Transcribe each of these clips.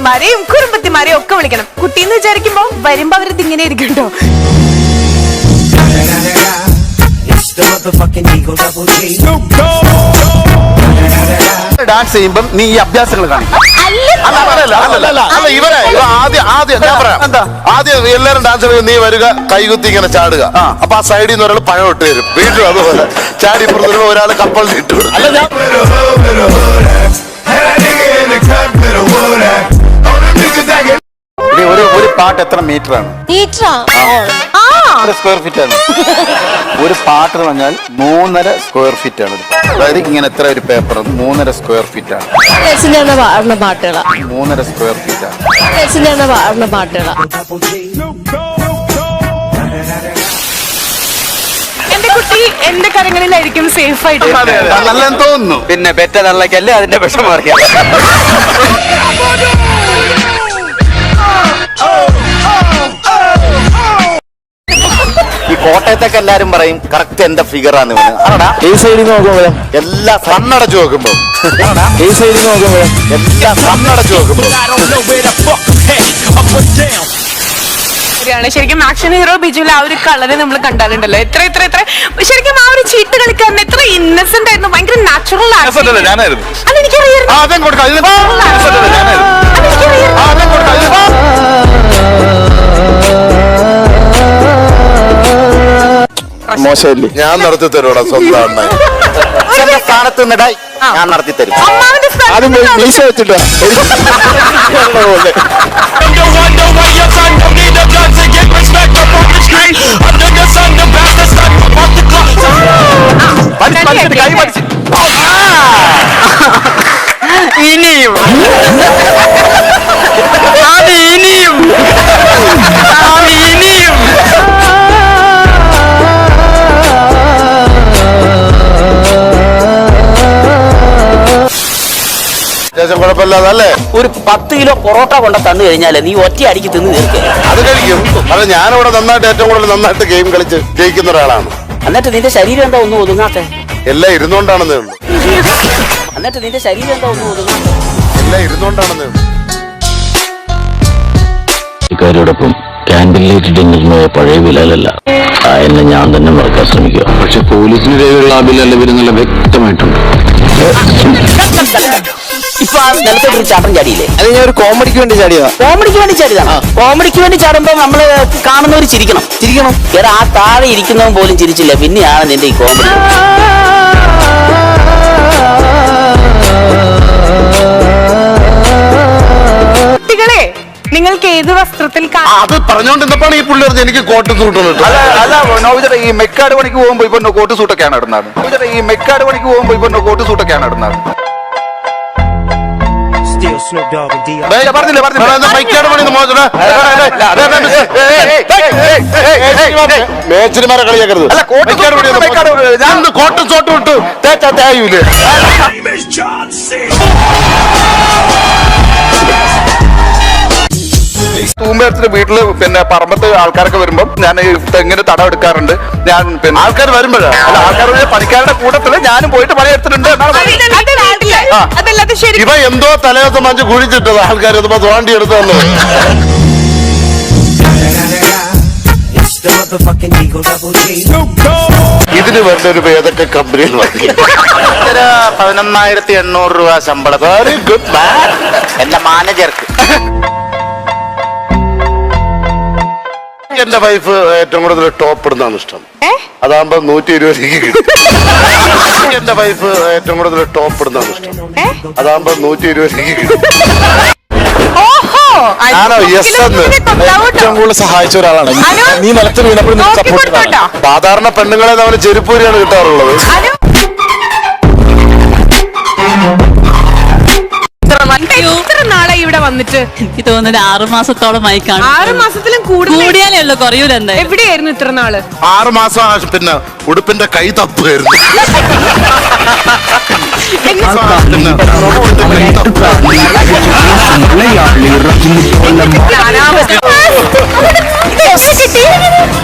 അമ്മമാരെയും കുടുംബത്തിമാരെയും ഒക്കെ വിളിക്കണം. കുട്ടിന്ന് വിചാരിക്കുമ്പോ വരുമ്പോ അവരത് ഇങ്ങനെ ഇരിക്കണ്ടോ. ഡാൻസ് ചെയ്യുമ്പം നീ ഈ അഭ്യാസങ്ങൾ കാണിക്കും. ആദ്യം എല്ലാവരും ഡാൻസ് കളിക്കും. നീ വരിക, കൈകുത്തി ഇങ്ങനെ ചാടുക. അപ്പൊ ആ സൈഡിൽ നിന്ന് ഒരാൾ പഴം ഇട്ട് തരും. വീണ്ടും അതുപോലെ ചാടി പുറത്തുള്ള ഒരാൾ കപ്പൽ ഇട്ടു. ഒരു പാട്ട് എത്ര മീറ്റർ ആണ്? സ്ക്വയർ ഫീറ്റ് ആണ് ഒരു പാട്ട് എന്ന് പറഞ്ഞാൽ. 3.5 സ്ക്വയർ ഫീറ്റ് ആണ്. അതായത് ഇങ്ങനെ എത്ര ഒരു പേപ്പർ? 3.5 സ്ക്വയർ ഫീറ്റ് ആണ്. 3.5 സ്ക്വയർ ഫീറ്റ് ആണ് പാട്ടുകള. എന്റെ കുട്ടി എന്റെ കരങ്ങളിലായിരിക്കും സേഫ് ആയിട്ട്. നല്ലെന്ന് തോന്നുന്നു. പിന്നെ പെറ്റ തള്ളക്കല്ലേ അതിന്റെ വിഷം അറിയാം. ഈ കോട്ടയത്തൊക്കെ എല്ലാരും പറയും കറക്റ്റ് എന്റെ ഫിഗർ ആണ് ഇവന്. ഈ സൈഡിൽ നോക്കുമ്പോ എല്ലാ കണ്ണടച്ചു നോക്കുമ്പോ ഈ സൈഡിൽ നോക്കുമ്പോ എല്ലാ കണ്ണടച്ചു നോക്കുമ്പോ ശരിക്കും ആക്ഷൻ ഹീറോ ബിജുവിൽ ആ ഒരു കളറ് നമ്മൾ കണ്ടാലുണ്ടല്ലോ. എത്ര ശരിക്കും ആ ഒരു ചീട്ട് കളിക്കാരൻ എത്ര ഇന്നസെന്റ് ആയിരുന്നു. ഭയങ്കര നാച്ചുറൽ ഞാനായിരുന്നു. മോശമല്ലേ? ഞാൻ നടത്തി തരുവാടാ സ്വന്തം സ്ഥാനത്ത് നിന്നിടായി ഞാൻ നടത്തി തരും. അതും മീശ വെച്ചിട്ടോ ഇനിയും ഇനിയും ഇനിയും കുഴപ്പമില്ലാതെ അല്ലേ? ഒരു 10 കിലോ പൊറോട്ട കൊണ്ട് തന്നു കഴിഞ്ഞാൽ നീ ഒറ്റ അടിക്ക് തിന്ന് തീർക്കുക. അത് കഴിക്കും. അത് ഞാനിവിടെ നന്നായിട്ട് ഏറ്റവും കൂടുതൽ നന്നായിട്ട് ഗെയിം കളിച്ച് ജയിക്കുന്ന ഒരാളാണ്. എന്നിട്ട് നിന്റെ ശരീരം എന്താ ഒന്നും ഒതുങ്ങാത്തെ? എല്ലാം ഇരുന്നോണ്ടാണെന്നേ ഉള്ളൂ. എന്നിട്ട് നിന്റെ ശരീരം എന്താ ഒന്നും ഒതുങ്ങാത്തെ? എല്ലാം ഇരുന്നോണ്ടാണെന്നേ ഉള്ളൂ. ഇക്കാരോടൊപ്പം ക്യാൻഡിലേറ്റ് ഡിന്നറിനായ പഴയ ബിലാലല്ല എന്നെ ഞാൻ തന്നെ മറക്കാൻ ശ്രമിക്കുക. പക്ഷെ പോലീസിന് രേഖയുള്ള ആ ബിലാൽ വരുന്നുള്ള വ്യക്തമായിട്ടുണ്ട്. ഇപ്പൊ ആ നിലത്തോട്ട് ഒരു ചാട്ടം ചാടിയില്ലേ? അത് ഞാൻ ഒരു കോമഡിക്ക് വേണ്ടി ചാടിയതാ. കോമഡിക്ക് വേണ്ടി ചാടിയതാണ്. കോമഡിക്ക് വേണ്ടി ചാടുമ്പോ നമ്മള് കാണുന്നവര് ചിരിക്കണം. എടാ ആ താഴെ ഇരിക്കുന്നവൻ പോലും ചിരിച്ചില്ല, പിന്നെയാണ് നിന്റെ ഈ കോമഡി. കുട്ടികളെ നിങ്ങൾക്ക് ഏത് വസ്ത്രത്തിൽ അത് പറഞ്ഞോണ്ടിരുന്നപ്പോഴാണ് ഈ പുള്ളി എനിക്ക് കോട്ട് സൂട്ട് കിട്ടും. അല്ല നൗജയുടെ ഈ മെക്കാട് പണിക്ക് പോകുമ്പോ ഇപ്പൊ കോട്ട് സൂട്ടൊക്കെയാണ് ഇടുന്നത്. ഈ മെക്കാട് പണിക്ക് പോകുമ്പോ ഇപ്പൊ കോട്ട് സൂട്ടൊക്കെയാണ് ഇടുന്നത്. മേച്ചിരിമാരെ കളിയാക്കരുത്. ഞാൻ കോട്ടും സോട്ടും ഇട്ട് തേച്ചാ തേയൂലേ? തൂമ്പേരത്തിന്റെ വീട്ടില് പിന്നെ പറമ്പത്ത് ആൾക്കാരൊക്കെ വരുമ്പോ ഞാൻ തെങ്ങിന് തടം എടുക്കാറുണ്ട്. ഞാൻ പിന്നെ ആൾക്കാർ വരുമ്പോഴാണ് ആൾക്കാർ പണിക്കാരുടെ കൂട്ടത്തില് ഞാനും പോയിട്ട് പണിയെടുത്തിട്ടുണ്ട്. ഇവ എന്തോ തലേദിവസം മഞ്ച് കുഴിച്ചിട്ടത് ആൾക്കാർ തോണ്ടി എടുത്തു. ഇതിന് വേണ്ട ഒരു ഏതൊക്കെ കമ്പനിയിൽ വർക്ക്? 11,800 രൂപ ശമ്പളം. Very good man. എന്റെ മാനേജർക്ക്. എന്റെ വൈഫ് ഏറ്റവും കൂടുതൽ ടോപ്പ് ഇടുന്നതാണ് ഇഷ്ടം. അതാകുമ്പോ 120 രൂപയ്ക്ക് കിട്ടും. എന്റെ വൈഫ് ഏറ്റവും കൂടുതൽ ടോപ്പ് ഇടുന്നതാണ് ഇഷ്ടം. അതാകുമ്പോ 120 രൂപയ്ക്ക് കിട്ടും. ആണോ? യെസ് എന്ന് ഏറ്റവും കൂടുതൽ സഹായിച്ച ഒരാളാണ് നീ. നിലത്ത് വീണപ്പോൾ സാധാരണ പെണ്ണുങ്ങളെ നമ്മൾ ചെരുപ്പൂരിയാണ് കിട്ടാറുള്ളത്. എത്ര നാളായി ഇവിടെ വന്നിട്ട്? എനിക്ക് തോന്നുന്നത് 6 മാസത്തോളമായി കാണും. 6 മാസത്തിലും കൂടിയാലേ ഉള്ളൂ, കുറയൂല. എന്താ എവിടെയായിരുന്നു ഇത്ര നാള്? 6 മാസം പിന്നെ ഉടുപ്പിന്റെ കൈ തപ്പുമായിരുന്നു.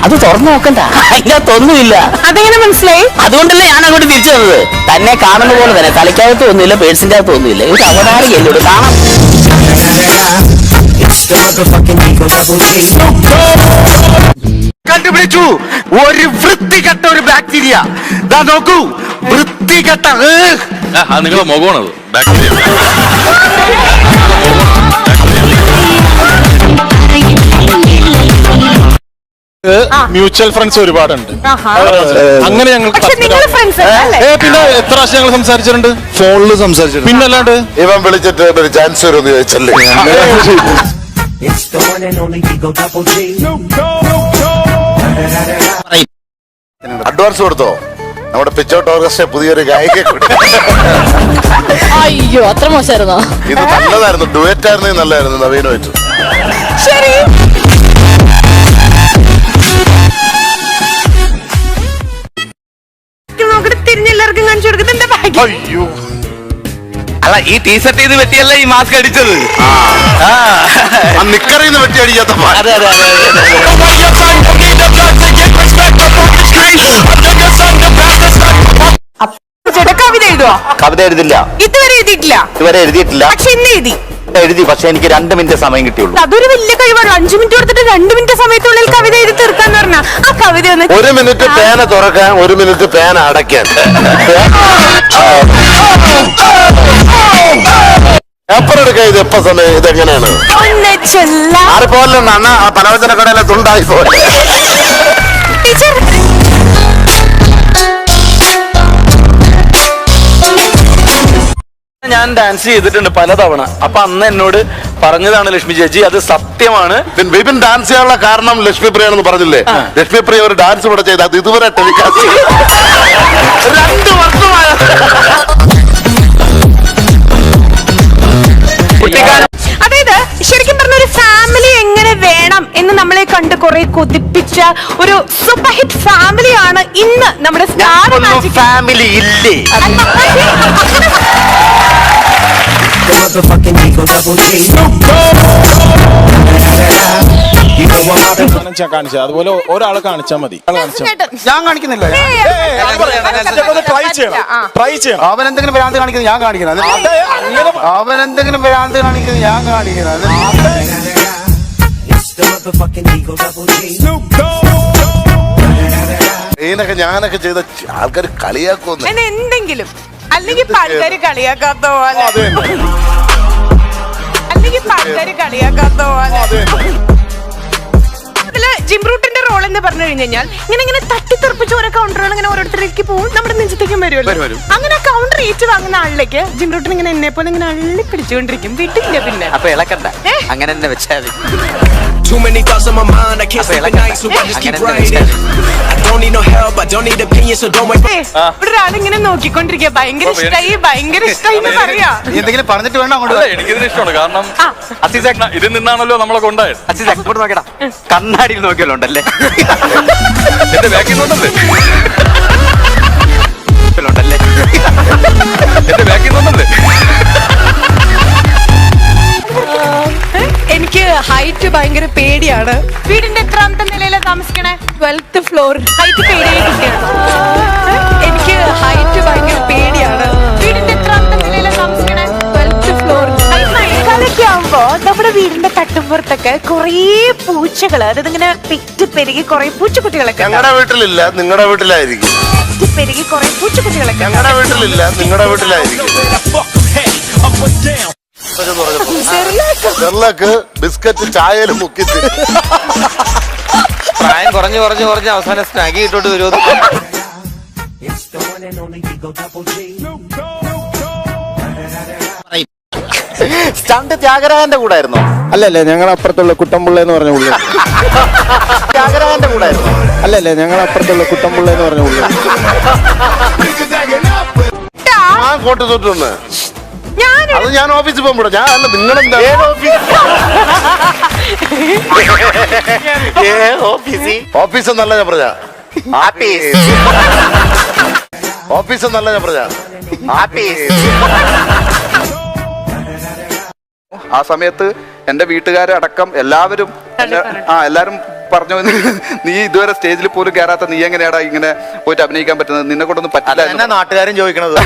അത് തുറന്നു നോക്കണ്ട, അതിനകത്തൊന്നുമില്ല. അതെങ്ങനെ മനസ്സിലായി? അതുകൊണ്ടല്ലേ ഞാൻ അങ്ങോട്ട് തിരിച്ചു വന്നത്. തന്നെ കാണുന്ന പോലെ തന്നെ തലയ്ക്കകത്ത് ഒന്നുമില്ല, പേഴ്സിന്റെ അകത്ത് ഒന്നുമില്ല. ഒരു അവതാരികല്ലോ കാണാം. കണ്ടുപിടിച്ചു ഒരു വൃത്തികെട്ട ഒരു ബാക്ടീരിയ. ദാ നോക്കൂ, വൃത്തികെട്ട നിങ്ങളുടെ മുഖമാണത് ബാക്ടീരിയ. മ്യൂച്വൽ ഫ്രണ്ട്സ് ഒരുപാടുണ്ട്. അങ്ങനെ ഞങ്ങൾക്ക് പക്ഷെ നിങ്ങൾ ഫ്രണ്ട്സ് അല്ലേ? പിന്നെ എത്ര പ്രാവശ്യം ഞങ്ങൾ സംസാരിച്ചിട്ടുണ്ട്, ഫോണിൽ സംസാരിച്ചിട്ടുണ്ട്. പിന്നെ അല്ലാണ്ട് ഇവൻ വിളിച്ചിട്ട് ഒരു ചാൻസ് വരുമെന്ന് ചോദിച്ചല്ലേ. അഡ്വാൻസ് കൊടുത്തോ? നമ്മുടെ പിച്ചോട്ട് ഓർക്കസ്ട്ര പുതിയൊരു ഗായിക കൂടി. അയ്യോ അത്ര മോശമായിരുന്നോ? ഇത് നല്ലതായിരുന്നു, ഡുവറ്റ് ആയിരുന്നെങ്കിൽ നല്ലതായിരുന്നു നവീനുമായിട്ട്. ശരി. നോക്കിട്ട് തിരിഞ്ഞെല്ലാവർക്കും കാണിച്ചു കൊടുക്കുന്നത് എന്താ ഭാഗ്യം. അയ്യോ, അല്ല ഈ ടീഷർട്ട് ചെയ്ത് പറ്റിയല്ല ഈ മാസ്ക് അടിച്ചത്. ആ നിക്കറിന്ന് വെട്ടി അടിക്കാത്ത അതെ അതെ അതെ. ചേട്ടാ കവിത എഴുതുവോ? കവിത എഴുതില്ല, ഇതുവരെ എഴുതിയിട്ടില്ല. ഇതുവരെ എഴുതിയിട്ടില്ല. പക്ഷെ ഇന്ന് എഴുതി. എഴുതി, പക്ഷെ എനിക്ക് 2 മിനിറ്റ് സമയം കിട്ടിയുള്ളൂ. അതൊരു വലിയ കഴിവാണ്. 5 മിനിറ്റ് കൊടുത്തിട്ട് 2 മിനിറ്റ് സമയത്തുള്ളിൽ കവിത എഴുതി തീർക്കാന്ന് പറഞ്ഞാ ആ കവിത ഒന്ന് 1 മിനിറ്റ് പേന തുറക്കാൻ, 1 മിനിറ്റ് പേന അടയ്ക്കാൻ. പേപ്പർ എടുക്കാൻ ഇത് എപ്പോ സമയം? ഇതെങ്ങനെയാണ്? ഒന്ന് ചൊല്ലാം. ആരെപ്പോലെ അണ്ണ ആ പലവചന കടയിലെ തുണ്ടായി പോലെ. ടീച്ചർ ഞാൻ ഡാൻസ് ചെയ്തിട്ടുണ്ട് പലതവണ. അപ്പൊ അന്ന് എന്നോട് പറഞ്ഞതാണ് ലക്ഷ്മി ചേച്ചി, അത് സത്യമാണ്. വിപിൻ ഡാൻസ് ചെയ്യാനുള്ള കാരണം ലക്ഷ്മി പ്രിയാണെന്ന് പറഞ്ഞില്ലേ? ലക്ഷ്മി പ്രിയ ഒരു ഡാൻസ് ഇവിടെ ചെയ്ത് അത് ഇതുവരെ ടെലികാസ്റ്റ് 2 വർഷമായ അതായത് ശരിക്കും പറഞ്ഞ ഒരു ഫാമിലി എങ്ങനെ വേണം എന്ന് നമ്മളെ കണ്ട് കുറെ കൊതിപ്പിച്ച ഒരു സൂപ്പർ ഹിറ്റ് ഫാമിലിയാണ് ഇന്ന് നമ്മുടെ സ്റ്റാർ മാജിക് ഫാമിലി ഇല്ലേ? കാണിച്ചാൽ അതുപോലെ ഒരാളെ കാണിച്ചാൽ മതി. ഞാൻ കാണിക്കുന്നില്ല. ട്രൈ ചെയ്യണം, ട്രൈ ചെയ്യണം. അവൻ എന്തെങ്കിലും ഭ്രാന്ത് കാണിക്കുന്നത് ഞാൻ കാണിക്കുന്നത്. അവൻ എന്തെങ്കിലും ഭ്രാന്ത് കാണിക്കുന്നത് ഞാൻ കാണിക്കുന്നത്. ഇതിനൊക്കെ ഞാനൊക്കെ ചെയ്ത ആൾക്കാർ കളിയാക്കുമെന്ന്. എന്നെ എന്തെങ്കിലും അല്ലെങ്കിൽ പാൽക്കാര് കളിയാക്കാത്ത പോലെ, അല്ലെങ്കിൽ പാൽക്കാര് കളിയാക്കാത്ത പോലെ. ഇതില് ജിംറൂട്ടിന്റെ റോൾ എന്ന് പറഞ്ഞു കഴിഞ്ഞാൽ ഇങ്ങനെ ഇങ്ങനെ തട്ടിത്തെറിപ്പിച്ച് ഓരോ കൗണ്ടറുകൾ ഇങ്ങനെ ഓരോരുത്തരേക്ക് പോകും, നമ്മുടെ നെഞ്ചത്തേക്കും വരുമല്ലോ. അങ്ങനെ കൗണ്ടർ ഏറ്റ് വാങ്ങുന്ന ആളിലേക്ക് ജിംറൂട്ടിന് ഇങ്ങനെ എന്നെ പോലെ ഇങ്ങനെ അള്ളി പിടിച്ചുകൊണ്ടിരിക്കും. വീട്ടില്ല പിന്നെ അപ്പൊ ഇളക്കണ്ട, അങ്ങനെ തന്നെ വെച്ചാൽ മതി. Too many thoughts on my mind, I can't sleep at night, so I just keep writing. I don't need no help, I don't need opinions, so don't wait for ഇവിടെ ഒരാളിങ്ങനെ നോക്കിക്കൊണ്ടിരിക്കുക. ഭയങ്കര ഇഷ്ടായി, ഭയങ്കര ഇഷ്ടായി എന്ന് പറയാ. എന്തെങ്കിലും പറഞ്ഞിട്ട് വേണം അങ്ങോട്ട്. എനിക്കിതിന് ഇഷ്ടമാണ്, കാരണം ഇതിൽ നിന്നാണല്ലോ നമ്മളൊക്കെ ഉണ്ടായത്. അങ്ങോട്ട് നോക്കടാ, കണ്ണാടിയിൽ നോക്കിയല്ലോ ഉണ്ടല്ലേ. എന്റെ ബാക്കിൽ നിന്നുണ്ടല്ലേ, എന്റെ ബാക്കിൽ നിന്നുണ്ടല്ലേ. എനിക്ക് ഹൈറ്റ് ഭയങ്കര പേടിയാണ്. വീടിന്റെ എത്രാമത്തെ നിലയിലാണ് താമസിക്കണേ? 12th floor. ഹൈറ്റ് പേടിയായി കുട്ടിയാണ്. എനിക്ക് ഹൈറ്റ് ഭയങ്കര പേടിയാണ്. വീടിന്റെ എത്രാമത്തെ നിലയിലാണ് താമസിക്കണേ? 12th floor. മഴക്കാലൊക്കെ ആവുമ്പോ നമ്മുടെ വീടിന്റെ തട്ടുമ്പുറത്തൊക്കെ കുറേ പൂച്ചകള്, അതായത് ഇങ്ങനെ പെറ്റ് പെരുകി കുറെ പൂച്ചക്കുട്ടികളൊക്കെ ഞങ്ങളുടെ വീട്ടിലില്ല, നിങ്ങളുടെ വീട്ടിലായിരിക്കും. പെരുകി കുറെ പൂച്ചക്കുട്ടികളൊക്കെ ഞങ്ങളുടെ വീട്ടിലില്ല, നിങ്ങളുടെ വീട്ടിലായിരിക്കും. ചെറുക്ക് ബിസ്ക്കറ്റ് ചായയിൽ മുക്കി പ്രായം കുറഞ്ഞു കുറഞ്ഞു കുറഞ്ഞ് അവസാനം സ്നാഗി ഇട്ടോട്ട് വരുമോ? സ്റ്റണ്ട് ത്യാഗരാജന്റെ കൂടെ ആയിരുന്നോ? അല്ലല്ലേ, ഞങ്ങൾ അപ്പുറത്തുള്ള കുട്ടമ്പുള്ള എന്ന് പറഞ്ഞ പുള്ളി. ത്യാഗരാജന്റെ കൂടെ ആയിരുന്നു. അല്ലല്ലേ, ഞങ്ങൾ അപ്പുറത്തുള്ള കുട്ടമ്പുള്ള എന്ന് പറഞ്ഞ പുള്ളി. ആ കോട്ട് തൊട്ടൊന്ന് അത് ഞാൻ ഓഫീസിൽ പോകുമ്പോഴോ? ഞാൻ അല്ല, നിങ്ങളെന്താ ഓഫീസ് എന്നല്ല ഞാൻ പറഞ്ഞ, ഓഫീസ് എന്നല്ല ഞാൻ പറഞ്ഞ. ആ സമയത്ത് എന്റെ വീട്ടുകാരടക്കം എല്ലാവരും എല്ലാരും പറഞ്ഞു, നീ ഇതുവരെ സ്റ്റേജിൽ പോലും കയറാത്ത നീ എങ്ങനെയാടാ ഇങ്ങനെ പോയിട്ട് അഭിനയിക്കാൻ പറ്റുന്നത്? നിന്നെ കൊണ്ടൊന്നും പറ്റില്ല. നാട്ടുകാരും ചോദിക്കണത്